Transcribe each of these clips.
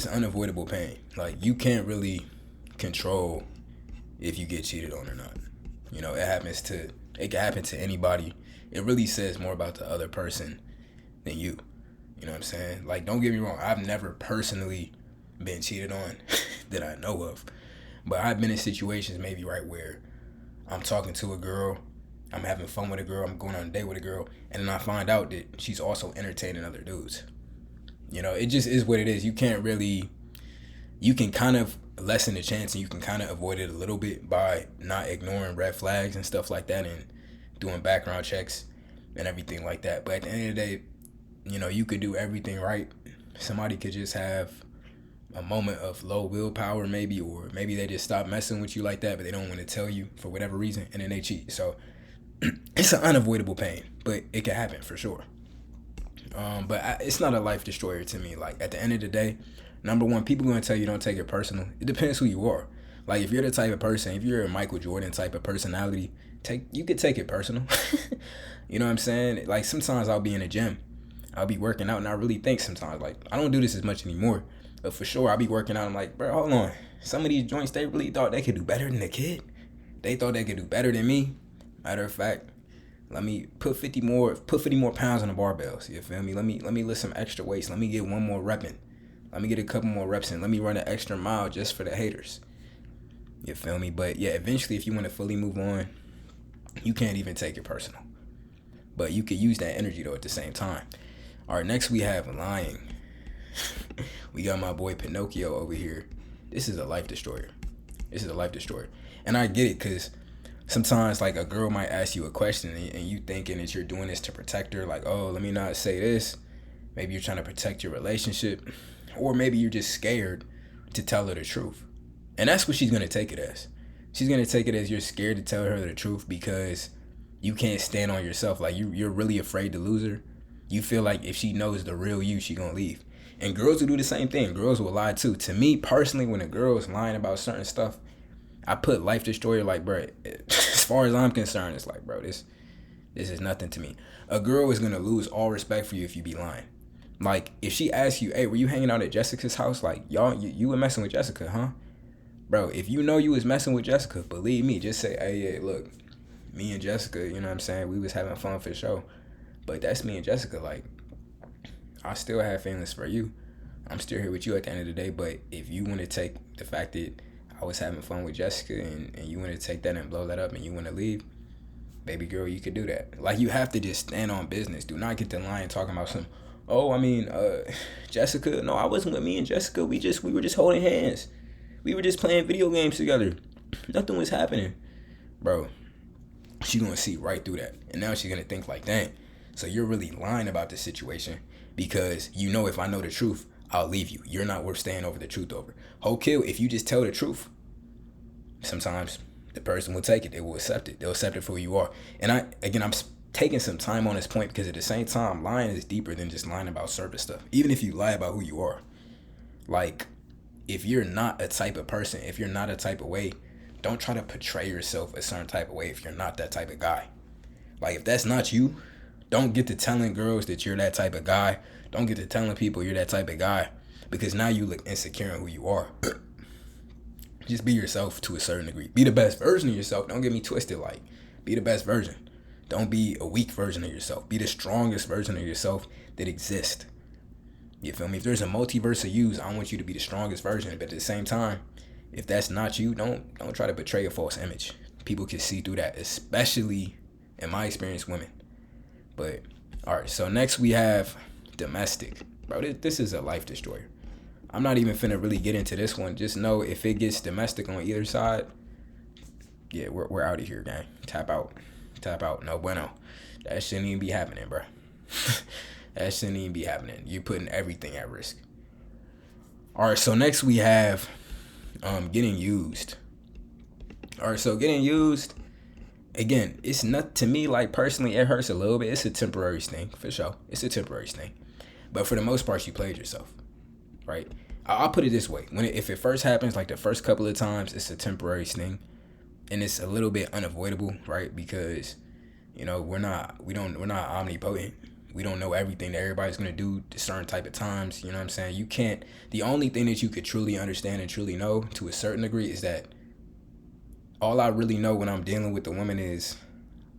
it's unavoidable pain. Like, you can't really control if you get cheated on or not. You know, it can happen to anybody. It really says more about the other person than you. You know what I'm saying? Like, don't get me wrong, I've never personally been cheated on that I know of. But I've been in situations maybe right where I'm talking to a girl, I'm having fun with a girl, I'm going on a date with a girl, and then I find out that she's also entertaining other dudes. You know, it just is what it is. You can kind of lessen the chance, and you can kind of avoid it a little bit by not ignoring red flags and stuff like that, and doing background checks and everything like that. But at the end of the day, you know, you could do everything right. Somebody could just have a moment of low willpower maybe, or maybe they just stop messing with you like that, but they don't want to tell you for whatever reason, and then they cheat. So it's an unavoidable pain, but it can happen for sure. It's not a life destroyer to me. Like, at the end of the day, number one, people gonna tell you don't take it personal. It depends who you are. Like, if you're the type of person, if you're a Michael Jordan type of personality, you could take it personal. You know what I'm saying? Like, sometimes I'll be in the gym, I'll be working out, and I really think sometimes, like, I don't do this as much anymore, but for sure I'll be working out. I'm like, bro, hold on. Some of these joints, they really thought they could do better than the kid. They thought they could do better than me. Matter of fact, let me put 50 more pounds on the barbells. You feel me? Let me lift some extra weights. Let me get one more rep in. Let me get a couple more reps in. Let me run an extra mile just for the haters. You feel me? But yeah, eventually, if you want to fully move on, you can't even take it personal. But you could use that energy though at the same time. All right, next we have lying. We got my boy Pinocchio over here. This is a life destroyer. And I get it, because sometimes, like, a girl might ask you a question, and you thinking that you're doing this to protect her. Like, oh, let me not say this. Maybe you're trying to protect your relationship. Or maybe you're just scared to tell her the truth. And that's what she's going to take it as. She's going to take it as you're scared to tell her the truth because you can't stand on yourself. Like, you're really afraid to lose her. You feel like if she knows the real you, she going to leave. And girls will do the same thing. Girls will lie too. To me, personally, when a girl is lying about certain stuff, I put life destroyer, like, bro, as far as I'm concerned, it's like, bro, this is nothing to me. A girl is going to lose all respect for you if you be lying. Like, if she asks you, hey, were you hanging out at Jessica's house? Like, you were messing with Jessica, huh? Bro, if you know you was messing with Jessica, believe me, just say, hey, look, me and Jessica, you know what I'm saying? We was having fun for sure. But that's me and Jessica. Like, I still have feelings for you. I'm still here with you at the end of the day. But if you want to take the fact that I was having fun with Jessica and you want to take that and blow that up and you want to leave, baby girl, you could do that. Like, you have to just stand on business. Do not get the line talking about some, Jessica, no, I wasn't with me and Jessica. We were just holding hands. We were just playing video games together. Nothing was happening. Bro, she's going to see right through that. And now she's going to think like, dang, so you're really lying about this situation because you know if I know the truth, I'll leave you. You're not worth staying over the truth over. Whole kill, if you just tell the truth, sometimes the person will take it. They will accept it. They'll accept it for who you are. And I'm taking some time on this point because at the same time, lying is deeper than just lying about surface stuff. Even if you lie about who you are. Like, if you're not a type of person, if you're not a type of way, don't try to portray yourself a certain type of way if you're not that type of guy. Like, if that's not you, don't get to telling girls that you're that type of guy. Don't get to telling people you're that type of guy because now you look insecure in who you are. Just be yourself to a certain degree. Be the best version of yourself. Don't get me twisted. Like, be the best version. Don't be a weak version of yourself. Be the strongest version of yourself that exists. You feel me? If there's a multiverse of yous, I want you to be the strongest version. But at the same time, if that's not you, don't try to portray a false image. People can see through that, especially, in my experience, women. But, all right, so next we have domestic. Bro, this is a life destroyer. I'm not even finna really get into this one. Just know if it gets domestic on either side, yeah, we're out of here, gang. Tap out. No bueno. That shouldn't even be happening, bro. That shouldn't even be happening. You're putting everything at risk. All right, so next we have getting used. All right, so getting used, again, it's not, to me, like, personally, it hurts a little bit. It's a temporary thing, for sure. It's a temporary thing. But for the most part, you played yourself, right? I'll put it this way. If it first happens, like the first couple of times, it's a temporary thing. And it's a little bit unavoidable, right? Because, you know, we're not omnipotent. We don't know everything that everybody's going to do at certain type of times. You know what I'm saying? You can't, the only thing that you could truly understand and truly know to a certain degree is that all I really know when I'm dealing with the woman is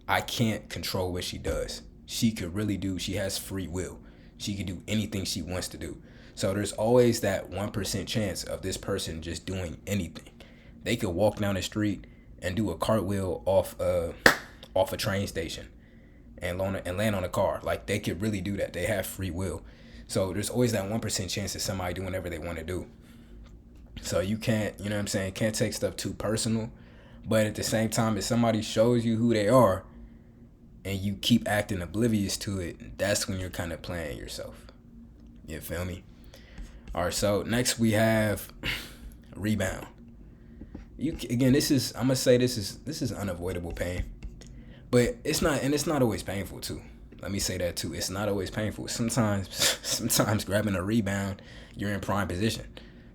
I can't control what she does. She could really do, she has free will. She can do anything she wants to do. So there's always that 1% chance of this person just doing anything. They could walk down the street and do a cartwheel off a train station and land on a car. Like, they could really do that. They have free will. So there's always that 1% chance of somebody doing whatever they want to do. So you can't, you know what I'm saying, can't take stuff too personal. But at the same time, if somebody shows you who they are and you keep acting oblivious to it, that's when you're kind of playing yourself. You feel me? All right, so next we have Rebound. Again, this is unavoidable pain. But it's not always painful too. Let me say that too. It's not always painful. Sometimes grabbing a rebound, you're in prime position.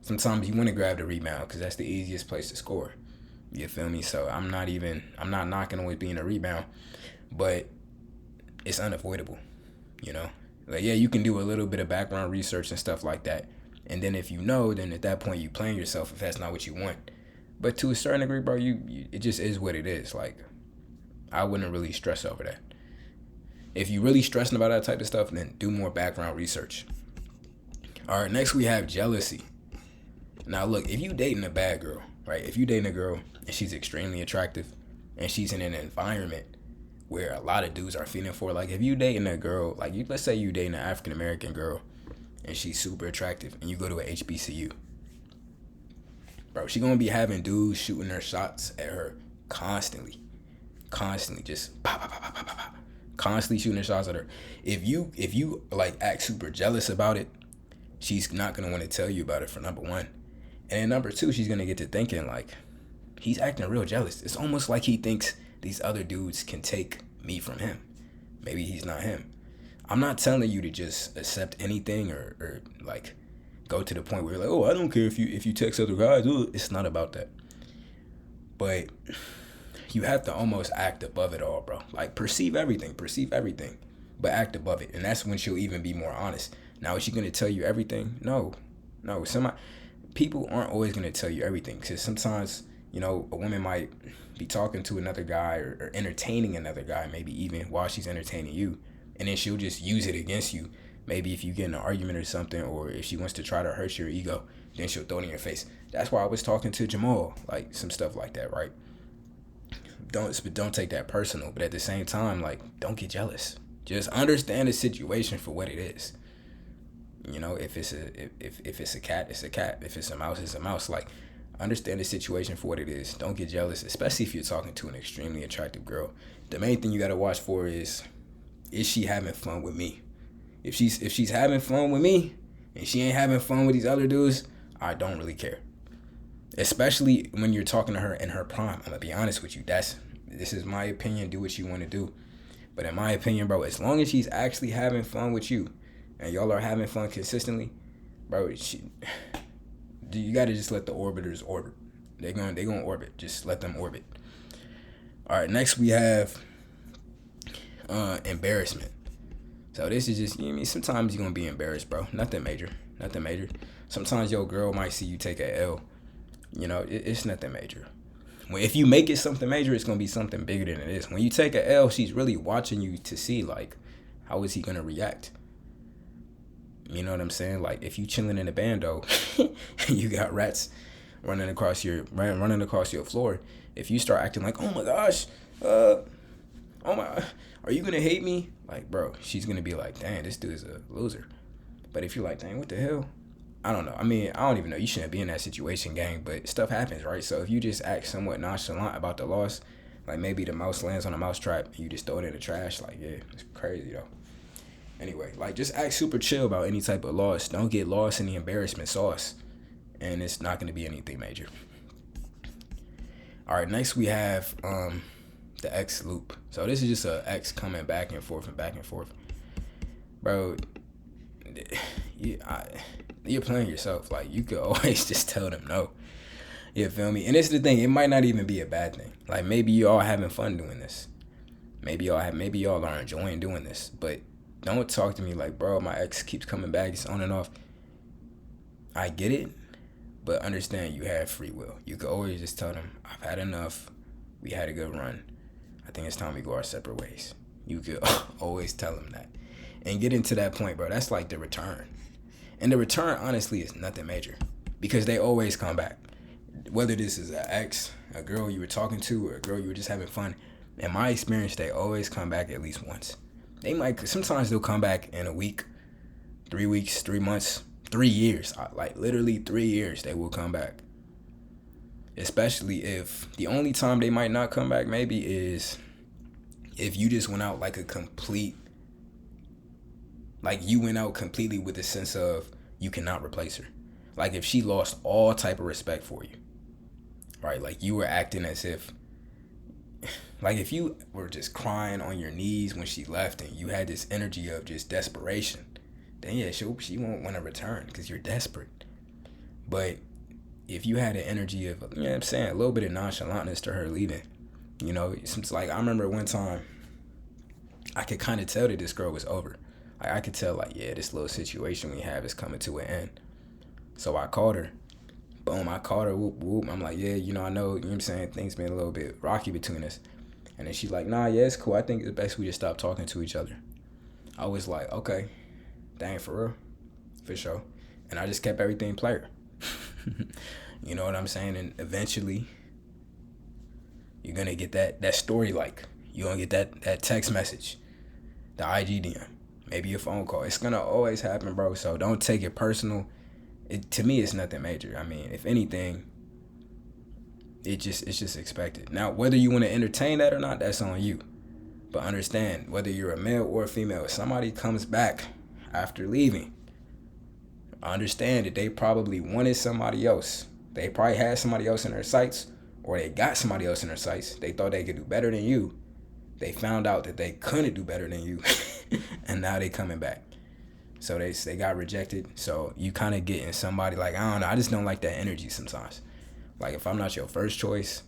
Sometimes you want to grab the rebound because that's the easiest place to score. You feel me? So I'm not knocking always being a rebound, but it's unavoidable. You know, like, yeah, you can do a little bit of background research and stuff like that, and then if you know, then at that point you playing yourself if that's not what you want. But to a certain degree, bro, it just is what it is. Like, I wouldn't really stress over that. If you really stressing about that type of stuff, then do more background research. All right, next we have jealousy. Now, look, if you dating a bad girl, right? If you dating a girl and she's extremely attractive and she's in an environment where a lot of dudes are feeling for her, like if you dating a girl, like let's say you dating an African-American girl and she's super attractive and you go to a HBCU, bro, she gonna be having dudes shooting their shots at her constantly, just pop, pop, pop, pop, pop, pop, constantly shooting their shots at her. If you like act super jealous about it, she's not gonna want to tell you about it, for number one. And then number two, she's gonna get to thinking like, he's acting real jealous. It's almost like he thinks these other dudes can take me from him. Maybe he's not him. I'm not telling you to just accept anything or like go to the point where you're like, oh, I don't care if you text other guys. Ooh. It's not about that. But you have to almost act above it all, bro. Like, perceive everything, but act above it. And that's when she'll even be more honest. Now, is she gonna tell you everything? No. People aren't always gonna tell you everything, because sometimes, you know, a woman might be talking to another guy or entertaining another guy, maybe even while she's entertaining you, and then she'll just use it against you. Maybe if you get in an argument or something, or if she wants to try to hurt your ego, then she'll throw it in your face. That's why I was talking to Jamal, like some stuff like that, right? Don't take that personal, but at the same time, like, don't get jealous. Just understand the situation for what it is. You know, if it's a cat, it's a cat. If it's a mouse, it's a mouse. Like, understand the situation for what it is. Don't get jealous, especially if you're talking to an extremely attractive girl. The main thing you gotta watch for is she having fun with me? If she's having fun with me and she ain't having fun with these other dudes, I don't really care. Especially when you're talking to her in her prime. I'm gonna be honest with you. This is my opinion. Do what you want to do. But in my opinion, bro, as long as she's actually having fun with you and y'all are having fun consistently, bro, you gotta just let the orbiters orbit. They're gonna orbit. Just let them orbit. All right, next we have embarrassment. So this is just, you know what I mean, sometimes you're gonna be embarrassed, bro. Nothing major. Sometimes your girl might see you take a L. You know, it's nothing major. If you make it something major, it's gonna be something bigger than it is. When you take a L, she's really watching you to see, like, how is he gonna react? You know what I'm saying? Like, if you chilling in a bando and you got rats running across your floor, if you start acting like, oh my gosh, are you gonna hate me? Like, bro, she's gonna be like, dang, this dude is a loser. But if you're like, dang, what the hell? I don't know. I mean, I don't even know. You shouldn't be in that situation, gang, but stuff happens, right? So if you just act somewhat nonchalant about the loss, like maybe the mouse lands on a mouse trap and you just throw it in the trash, like, yeah, it's crazy, though. Anyway, like, just act super chill about any type of loss. Don't get lost in the embarrassment sauce, and it's not going to be anything major. All right, next we have the X loop. So this is just a X coming back and forth. Bro, you're playing yourself. Like, you could always just tell them no. You feel me? And it's the thing, it might not even be a bad thing. Like, maybe you all having fun doing this. Maybe y'all are enjoying doing this. But don't talk to me like, bro, my ex keeps coming back, it's on and off. I get it, but understand you have free will. You could always just tell them, I've had enough. We had a good run. I think it's time we go our separate ways. You could always tell them that. And get into that point, bro. That's like the return. And the return, honestly, is nothing major. Because they always come back. Whether this is an ex, a girl you were talking to, or a girl you were just having fun. In my experience, they always come back at least once. Sometimes they'll come back in a week, 3 weeks, 3 months, 3 years. Like literally 3 years they will come back. Especially if the only time they might not come back maybe is if you just went out like you went out completely with a sense of you cannot replace her. Like if she lost all type of respect for you, right? Like you were acting as if, like if you were just crying on your knees when she left and you had this energy of just desperation, then yeah, she won't want to return because you're desperate. But if you had an energy of, you know what I'm saying, a little bit of nonchalantness to her leaving, you know, it's like I remember one time I could kind of tell that this girl was over. Like I could tell like, yeah, this little situation we have is coming to an end. So I called her. Boom, I called her, whoop, whoop. I'm like, yeah, you know, I know, you know what I'm saying, things been a little bit rocky between us. And then she's like, nah, yeah, it's cool. I think it's best we just stop talking to each other. I was like, okay, dang, for real, for sure. And I just kept everything player. You know what I'm saying? And eventually, you're going to get that story like. You're going to get that text message, the IG DM, maybe a phone call. It's going to always happen, bro. So don't take it personal. To me, it's nothing major. I mean, if anything, it's just expected. Now, whether you want to entertain that or not, that's on you. But understand, whether you're a male or a female, if somebody comes back after leaving, understand that they probably wanted somebody else. They probably had somebody else in their sights, or they got somebody else in their sights. They thought they could do better than you. They found out that they couldn't do better than you, and now they coming back. So they got rejected. So you kind of getting somebody like, I don't know, I just don't like that energy sometimes. Like if I'm not your first choice,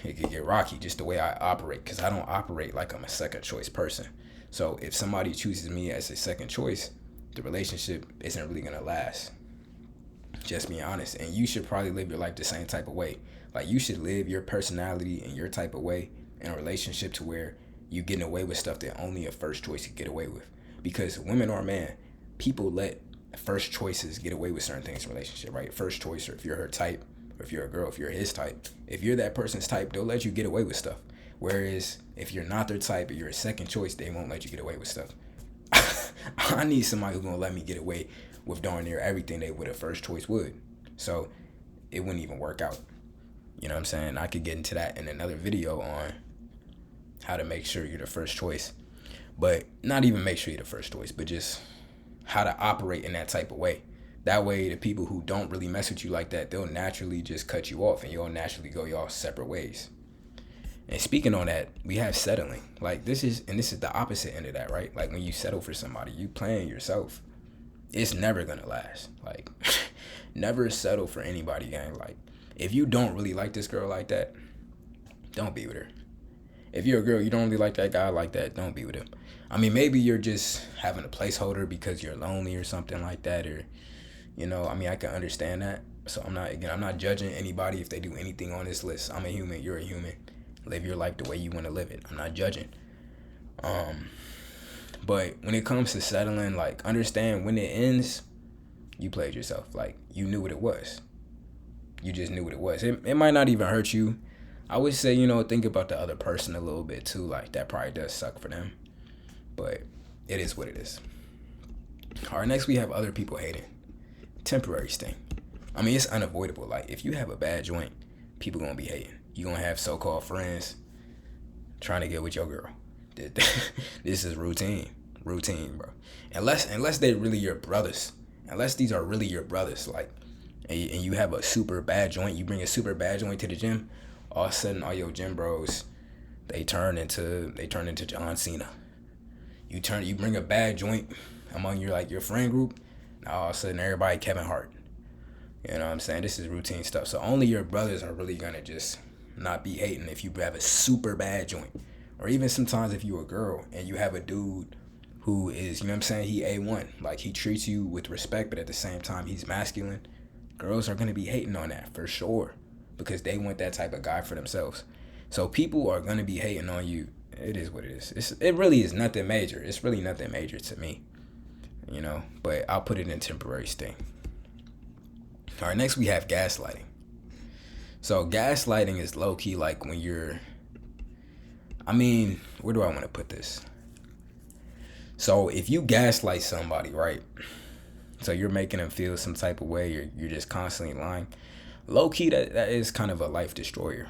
it could get rocky just the way I operate, because I don't operate like I'm a second choice person. So if somebody chooses me as a second choice, the relationship isn't really gonna last. Just being honest. And you should probably live your life the same type of way. Like you should live your personality in your type of way in a relationship to where you getting away with stuff that only a first choice could get away with. Because women or man, people let first choices get away with certain things in a relationship, right? First choice, or if you're her type, or if you're a girl, if you're his type, if you're that person's type, they'll let you get away with stuff. Whereas if you're not their type, or you're a second choice, they won't let you get away with stuff. I need somebody who's gonna let me get away with darn near everything they would a first choice would. So it wouldn't even work out. You know what I'm saying? I could get into that in another video on how to make sure you're the first choice. But not even make sure you're the first choice, but just how to operate in that type of way. That way, the people who don't really mess with you like that, they'll naturally just cut you off and you'll naturally go y'all separate ways. And speaking on that, we have settling. Like this is the opposite end of that, right? Like when you settle for somebody, you playing yourself. It's never gonna last. Like never settle for anybody, gang. Like if you don't really like this girl like that, don't be with her. If you're a girl, you don't really like that guy like that, don't be with him. I mean, maybe you're just having a placeholder because you're lonely or something like that, or, you know, I mean, I can understand that. So I'm not judging anybody if they do anything on this list. I'm a human, you're a human. Live your life the way you want to live it. I'm not judging. But when it comes to settling, like, understand when it ends, you played yourself. Like, you knew what it was. You just knew what it was. It might not even hurt you. I would say, you know, think about the other person a little bit too. Like, that probably does suck for them. But it is what it is. All right, next we have other people hating. Temporary sting. I mean, it's unavoidable. Like, if you have a bad joint, people gonna be hating. You gonna have so-called friends trying to get with your girl. This is routine, bro. Unless they're really your brothers. Unless these are really your brothers, like, and you have a super bad joint, you bring a super bad joint to the gym, all of a sudden all your gym bros, they turn into John Cena. You bring a bad joint among your friend group, now all of a sudden everybody Kevin Hart. You know what I'm saying? This is routine stuff. So only your brothers are really gonna just not be hating if you have a super bad joint. Or even sometimes if you're a girl and you have a dude who is, you know what I'm saying, he A1. Like, he treats you with respect, but at the same time, he's masculine. Girls are going to be hating on that for sure because they want that type of guy for themselves. So people are going to be hating on you. It is what it is. It really is nothing major. It's really nothing major to me, you know, but I'll put it in temporary sting. All right, next we have gaslighting. So gaslighting is low-key like when you're, where do I want to put this? So if you gaslight somebody, right? So you're making them feel some type of way, you're just constantly lying. Low-key, that is kind of a life destroyer.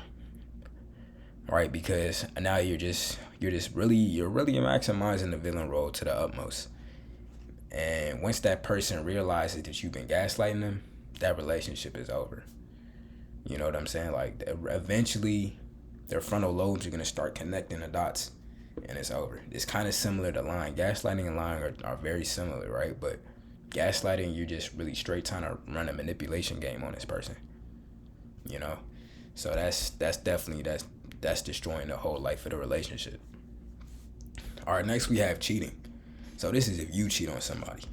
Right? Because now you're really maximizing the villain role to the utmost. And once that person realizes that you've been gaslighting them, that relationship is over. You know what I'm saying? Like, eventually their frontal lobes are going to start connecting the dots and it's over. It's kind of similar to lying. Gaslighting and lying are very similar, right? But gaslighting, you're just really straight trying to run a manipulation game on this person. You know? So that's destroying the whole life of the relationship. All right, next we have cheating. So this is if you cheat on somebody.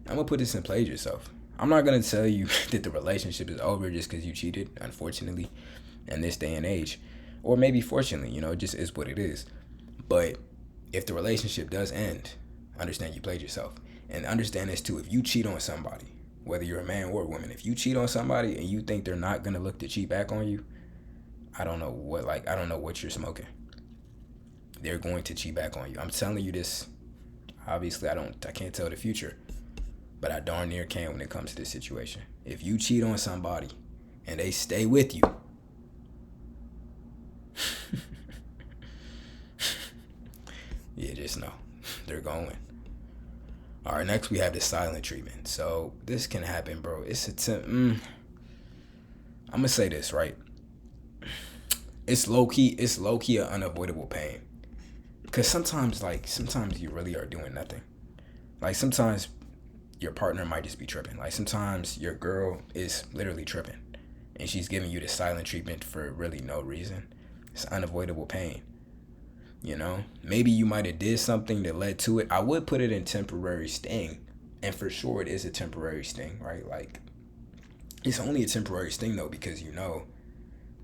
I'm going to put this in play yourself. I'm not going to tell you that the relationship is over just because you cheated, unfortunately, in this day and age. Or maybe fortunately, you know, it just is what it is. But if the relationship does end, understand you played yourself. And understand this too, if you cheat on somebody, whether you're a man or a woman, if you cheat on somebody and you think they're not going to look to cheat back on you, I don't know what you're smoking. They're going to cheat back on you. I'm telling you this. Obviously, I can't tell the future, but I darn near can when it comes to this situation. If you cheat on somebody and they stay with you, yeah, just know they're going. All right, next we have the silent treatment. So this can happen, bro. I'm gonna say this, right? It's low key an unavoidable pain. Cause sometimes you really are doing nothing. Like, sometimes your partner might just be tripping. Like, sometimes your girl is literally tripping and she's giving you the silent treatment for really no reason. It's unavoidable pain. You know, maybe you might have did something that led to it. I would put it in temporary sting, and for sure it is a temporary sting, right? Like, it's only a temporary sting though, because you know,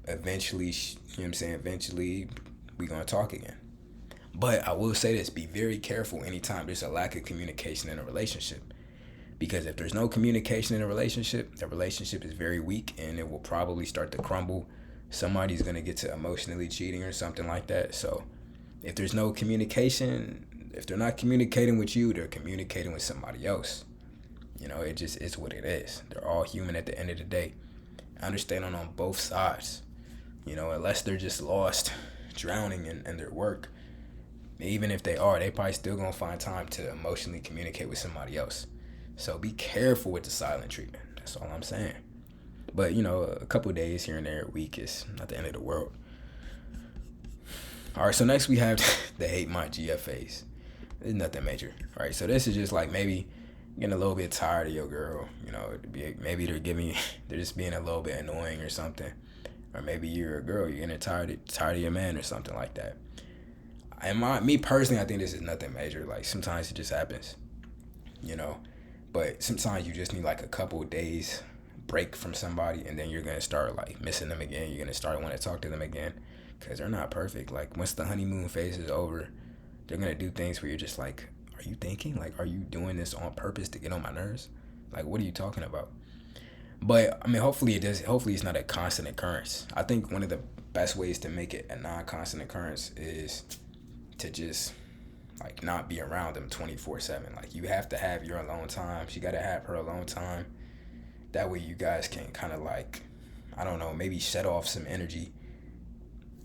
eventually, you know what I'm saying, eventually we gonna talk again. But I will say this, be very careful anytime there's a lack of communication in a relationship. Because if there's no communication in a relationship, the relationship is very weak and it will probably start to crumble. Somebody's going to get to emotionally cheating or something like that. So if there's no communication, if they're not communicating with you, they're communicating with somebody else. You know, it just is what it is. They're all human at the end of the day. I understand on both sides. You know, unless they're just lost, drowning in their work. Even if they are, they probably still gonna find time to emotionally communicate with somebody else. So be careful with the silent treatment. That's all I'm saying. But, you know, a couple of days here and there a week is not the end of the world. All right, so next we have the hate my GF phase. It's nothing major. All right, so this is just like maybe getting a little bit tired of your girl. You know, maybe they're just being a little bit annoying or something. Or maybe you're a girl, you're getting tired of your man or something like that. And me personally, I think this is nothing major. Like, sometimes it just happens, you know. But sometimes you just need like a couple of days break from somebody, and then you're gonna start like missing them again. You're gonna start wanting to talk to them again, because they're not perfect. Like, once the honeymoon phase is over, they're gonna do things where you're just like, are you thinking? Like, are you doing this on purpose to get on my nerves? Like, what are you talking about? But I mean, hopefully it does. Hopefully it's not a constant occurrence. I think one of the best ways to make it a non-constant occurrence is to just like not be around them 24/7. Like, you have to have your alone time. She got to have her alone time. That way you guys can kind of like, I don't know, maybe shed off some energy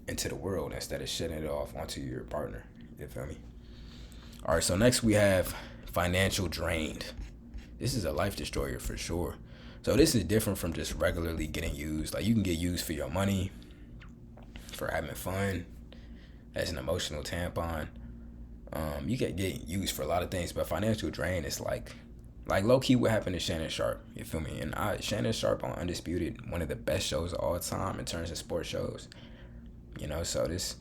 into the world instead of shedding it off onto your partner. You feel me? All right, so next we have financial drained. This is a life destroyer for sure. So this is different from just regularly getting used. Like, you can get used for your money, for having fun, as an emotional tampon. You can get used for a lot of things, but financial drain is like low-key what happened to Shannon Sharp. You feel me? And Shannon Sharp on Undisputed, one of the best shows of all time in terms of sports shows. You know, so this,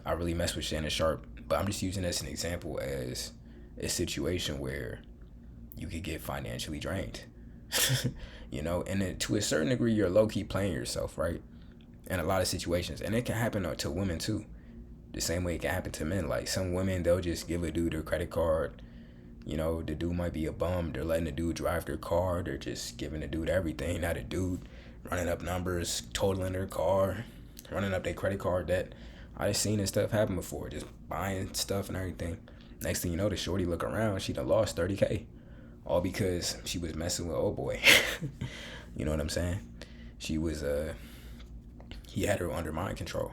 I really mess with Shannon Sharp, but I'm just using this as an example as a situation where you could get financially drained. You know, and then to a certain degree, you're low-key playing yourself, right? In a lot of situations. And it can happen to women too. The same way it can happen to men. Like some women, they'll just give a dude their credit card. You know, the dude might be a bum. They're letting the dude drive their car. They're just giving the dude everything. Now the dude running up numbers, totaling their car, running up their credit card debt. I've seen this stuff happen before. Just buying stuff and everything. Next thing you know, the shorty look around, she done lost 30K. All because she was messing with old boy. You know what I'm saying? She was, he had her under mind control.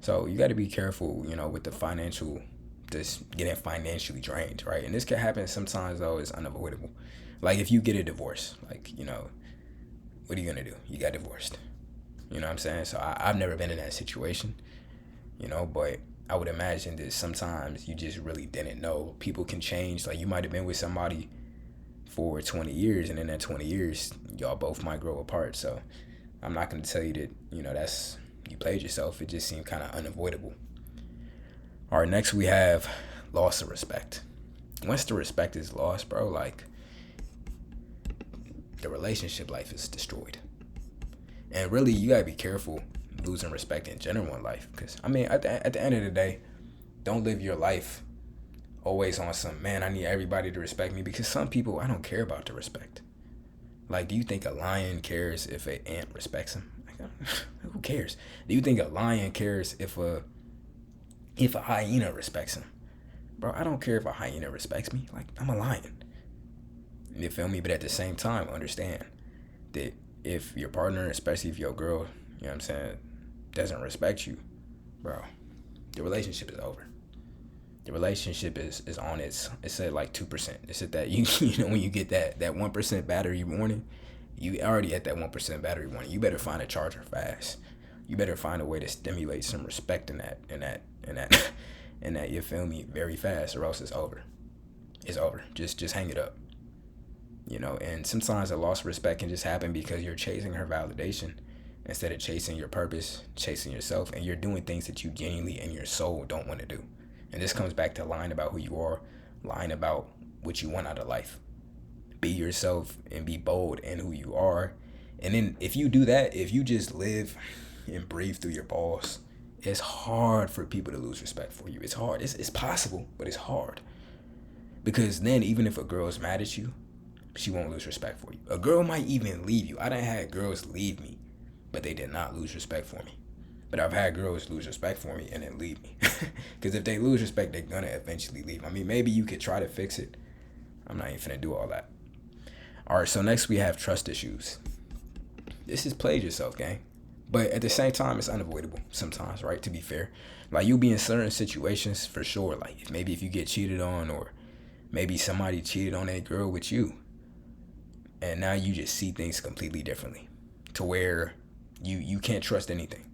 So you got to be careful, you know, with the financial, just getting financially drained, right? And this can happen sometimes, though, it's unavoidable. Like if you get a divorce, like, you know, what are you going to do? You got divorced. You know what I'm saying? So I've never been in that situation, you know, but I would imagine that sometimes you just really didn't know. People can change. Like you might have been with somebody for 20 years, and in that 20 years, y'all both might grow apart. So I'm not going to tell you that, you know, that's, you played yourself. It just seemed kind of unavoidable. All right, next we have loss of respect. Once the respect is lost, bro, like the relationship life is destroyed. And really, you got to be careful losing respect in general in life. Because, I mean, at the end of the day, don't live your life always on some, man, I need everybody to respect me. Because some people, I don't care about the respect. Like, do you think a lion cares if an ant respects him? Like, who cares? Do you think a lion cares if a hyena respects him? Bro, I don't care if a hyena respects me. Like, I'm a lion. You feel me? But at the same time, understand that if your partner, especially if your girl, you know what I'm saying, doesn't respect you, bro, the relationship is over. The relationship is on it's at like 2%. It's at that, you know, when you get that 1% battery warning, you already at that 1% battery warning. You better find a charger fast. You better find a way to stimulate some respect in that, you feel me, very fast, or else it's over. It's over. Just hang it up. You know, and sometimes a loss of respect can just happen because you're chasing her validation instead of chasing your purpose, chasing yourself, and you're doing things that you genuinely in your soul don't want to do. And this comes back to lying about who you are, lying about what you want out of life. Be yourself and be bold in who you are. And then if you do that, if you just live and breathe through your balls, it's hard for people to lose respect for you. It's hard. It's possible, but it's hard. Because then even if a girl is mad at you, she won't lose respect for you. A girl might even leave you. I done had girls leave me, but they did not lose respect for me. But I've had girls lose respect for me and then leave me. Because if they lose respect, they're going to eventually leave. I mean, maybe you could try to fix it. I'm not even finna do all that. All right, so next we have trust issues. This is played yourself, gang. But at the same time, it's unavoidable sometimes, right? To be fair. Like, you'll be in certain situations for sure. Like, if you get cheated on, or maybe somebody cheated on that girl with you. And now you just see things completely differently. To where you can't trust anything.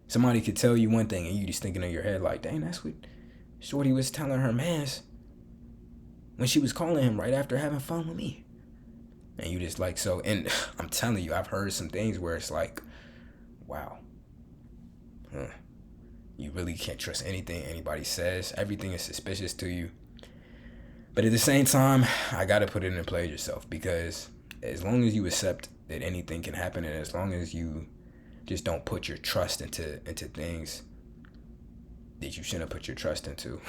Somebody could tell you one thing and you just thinking in your head like, dang, that's what Shorty was telling her mans when she was calling him right after having fun with me. And you just like, so, and I'm telling you, I've heard some things where it's like, wow. You really can't trust anything anybody says. Everything is suspicious to you. But at the same time, I got to put it in play yourself, because as long as you accept that anything can happen, and as long as you just don't put your trust into things that you shouldn't put your trust into,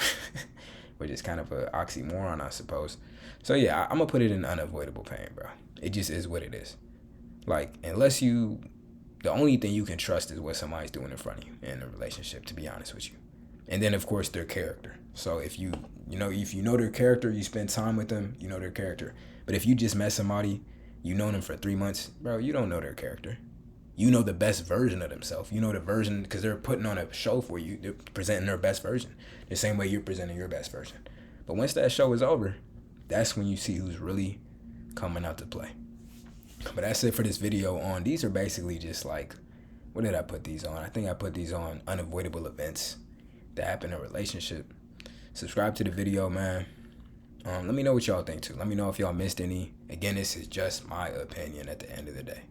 which is kind of an oxymoron, I suppose. So yeah, I'm going to put it in unavoidable pain, bro. It just is what it is. Like, unless the only thing you can trust is what somebody's doing in front of you in a relationship, to be honest with you. And then, of course, their character. So if you know their character, you spend time with them, you know their character. But if you just met somebody, you know them for 3 months, bro, you don't know their character. You know the best version of themselves. You know the version, because they're putting on a show for you. They're presenting their best version, the same way you're presenting your best version. But once that show is over, that's when you see who's really coming out to play. But that's it for this video on, these are basically just like, what did I put these on? I think I put these on unavoidable events that happen in a relationship. Subscribe to the video, man. Let me know what y'all think too. Let me know if y'all missed any. Again, this is just my opinion at the end of the day.